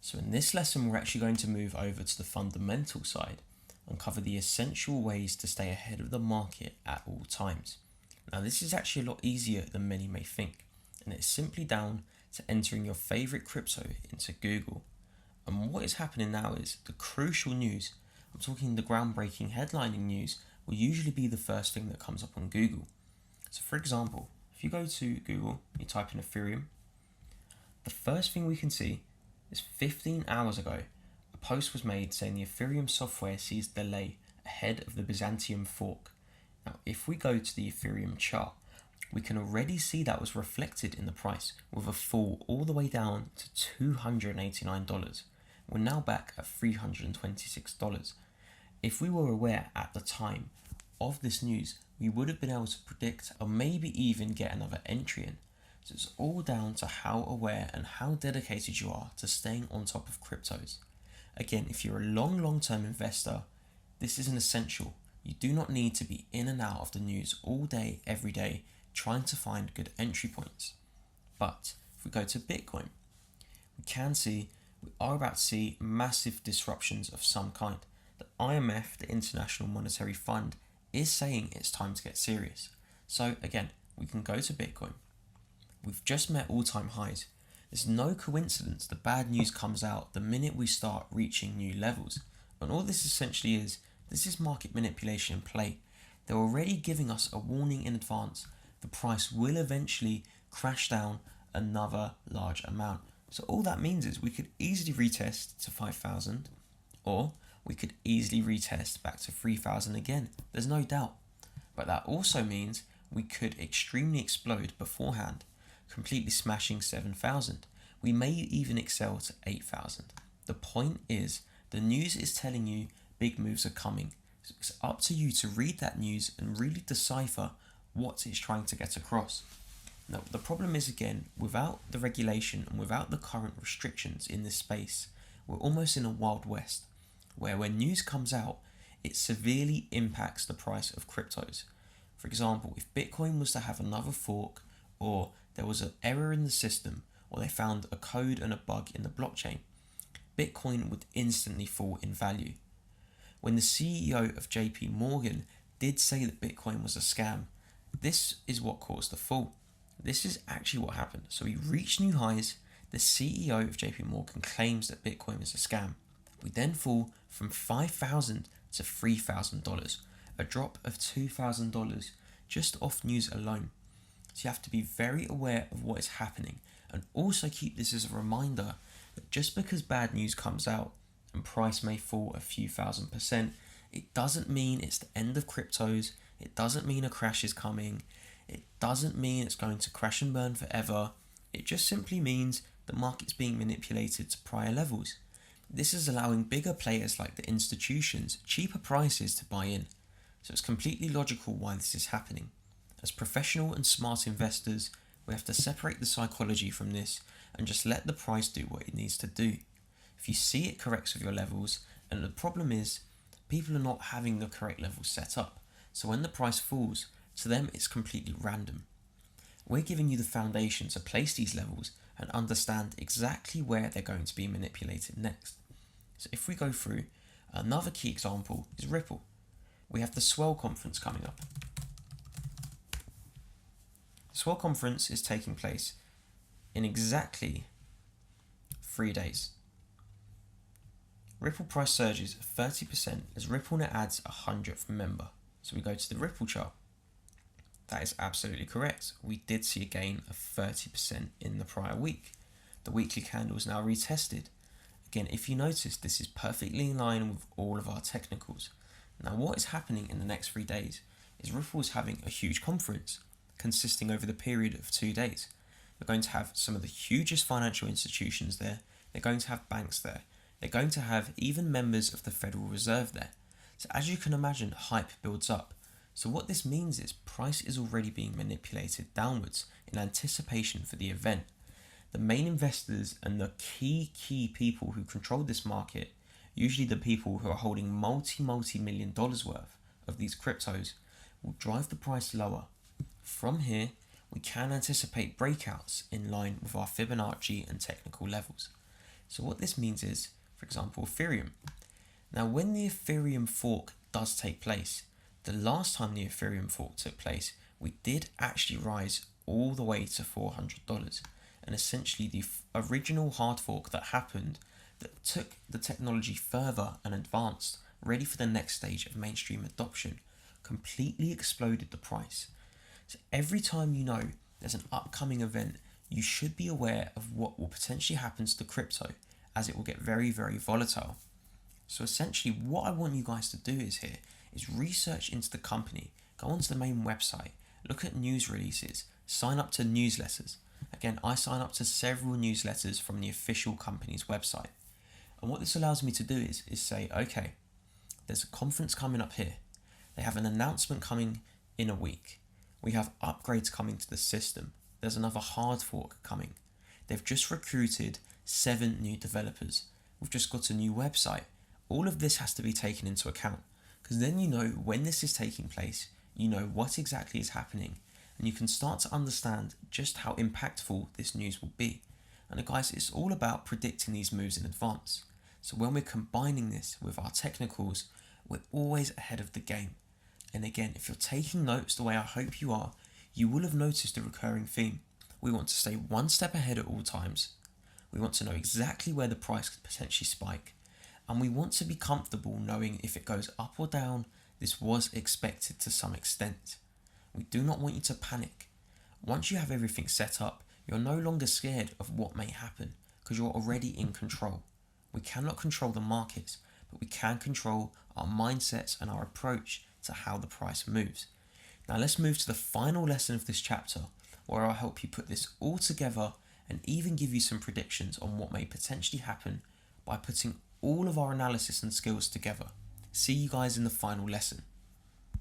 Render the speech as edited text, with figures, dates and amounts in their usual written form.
So in this lesson, we're actually going to move over to the fundamental side and cover the essential ways to stay ahead of the market at all times. Now this is actually a lot easier than many may think, and it's simply down to entering your favorite crypto into Google. And what is happening now is the crucial news, I'm talking the groundbreaking headlining news, will usually be the first thing that comes up on Google. So for example, if you go to Google, you type in Ethereum, the first thing we can see is 15 hours ago, a post was made saying the Ethereum software sees delay ahead of the Byzantium fork. Now, if we go to the Ethereum chart, we can already see that was reflected in the price with a fall all the way down to $289. We're now back at $326. If we were aware at the time of this news, we would have been able to predict or maybe even get another entry in. So it's all down to how aware and how dedicated you are to staying on top of cryptos. Again, if you're a long-term investor, this is an essential. You do not need to be in and out of the news all day, every day, trying to find good entry points. But if we go to Bitcoin, we can see we are about to see massive disruptions of some kind. The IMF, the International Monetary Fund, is saying it's time to get serious. So again, we can go to Bitcoin. We've just met all-time highs. It's no coincidence the bad news comes out the minute we start reaching new levels. And all this essentially is, this is market manipulation in play. They're already giving us a warning in advance. The price will eventually crash down another large amount. So all that means is we could easily retest to 5,000, or we could easily retest back to 3,000 again. There's no doubt. But that also means we could extremely explode beforehand, completely smashing 7,000. We may even excel to 8,000. The point is, the news is telling you big moves are coming. So it's up to you to read that news and really decipher what it's trying to get across. Now, the problem is, again, without the regulation and without the current restrictions in this space, we're almost in a wild west, where when news comes out, it severely impacts the price of cryptos. For example, if Bitcoin was to have another fork, or there was an error in the system, or they found a code and a bug in the blockchain, Bitcoin would instantly fall in value. When the CEO of JP Morgan did say that Bitcoin was a scam, this is what caused the fall. This is actually what happened. So we reached new highs. The CEO of JP Morgan claims that Bitcoin is a scam. We then fall from $5,000 to $3,000, a drop of $2,000 just off news alone. So you have to be very aware of what is happening, and also keep this as a reminder that just because bad news comes out and price may fall a few %, it doesn't mean it's the end of cryptos. It doesn't mean a crash is coming. It doesn't mean it's going to crash and burn forever. It just simply means the market's being manipulated to prior levels. This is allowing bigger players like the institutions cheaper prices to buy in. So it's completely logical why this is happening. As professional and smart investors, we have to separate the psychology from this and just let the price do what it needs to do. If you see it corrects with your levels, and the problem is, people are not having the correct levels set up. So when the price falls, to them it's completely random. We're giving you the foundation to place these levels and understand exactly where they're going to be manipulated next. So if we go through, another key example is Ripple. We have the Swell conference coming up. The Swell conference is taking place in exactly 3 days. Ripple price surges 30% as Ripple now adds a 100th member. So we go to the Ripple chart. That is absolutely correct. We did see a gain of 30% in the prior week. The weekly candle is now retested. Again, if you notice, this is perfectly in line with all of our technicals. Now, what is happening in the next 3 days is Ripple is having a huge conference consisting over the period of 2 days. They're going to have some of the hugest financial institutions there. They're going to have banks there. They're going to have even members of the Federal Reserve there. So as you can imagine, hype builds up. So what this means is price is already being manipulated downwards in anticipation for the event. The main investors and the key people who control this market, usually the people who are holding multi-million dollars worth of these cryptos, will drive the price lower. From here, we can anticipate breakouts in line with our Fibonacci and technical levels. So what this means is, for example, Ethereum. Now when the Ethereum fork does take place, the last time the Ethereum fork took place, we did actually rise all the way to $400. And essentially the original hard fork that happened, that took the technology further and advanced, ready for the next stage of mainstream adoption, completely exploded the price. So every time you know there's an upcoming event, you should be aware of what will potentially happen to the crypto, as it will get very, very volatile. So essentially what I want you guys to do is research into the company, go onto the main website, look at news releases, sign up to newsletters. Again, I sign up to several newsletters from the official company's website. And what this allows me to do is say, okay, there's a conference coming up here. They have an announcement coming in a week. We have upgrades coming to the system. There's another hard fork coming. They've just recruited 7 new developers. We've just got a new website. All of this has to be taken into account, because then you know when this is taking place, you know what exactly is happening, and you can start to understand just how impactful this news will be. And guys, it's all about predicting these moves in advance. So when we're combining this with our technicals, we're always ahead of the game. And again, if you're taking notes the way I hope you are, you will have noticed a recurring theme. We want to stay one step ahead at all times. We want to know exactly where the price could potentially spike. And we want to be comfortable knowing if it goes up or down, this was expected to some extent. We do not want you to panic. Once you have everything set up, you're no longer scared of what may happen, because you're already in control. We cannot control the markets, but we can control our mindsets and our approach to how the price moves. Now let's move to the final lesson of this chapter, where I'll help you put this all together and even give you some predictions on what may potentially happen by putting all of our analysis and skills together. See you guys in the final lesson.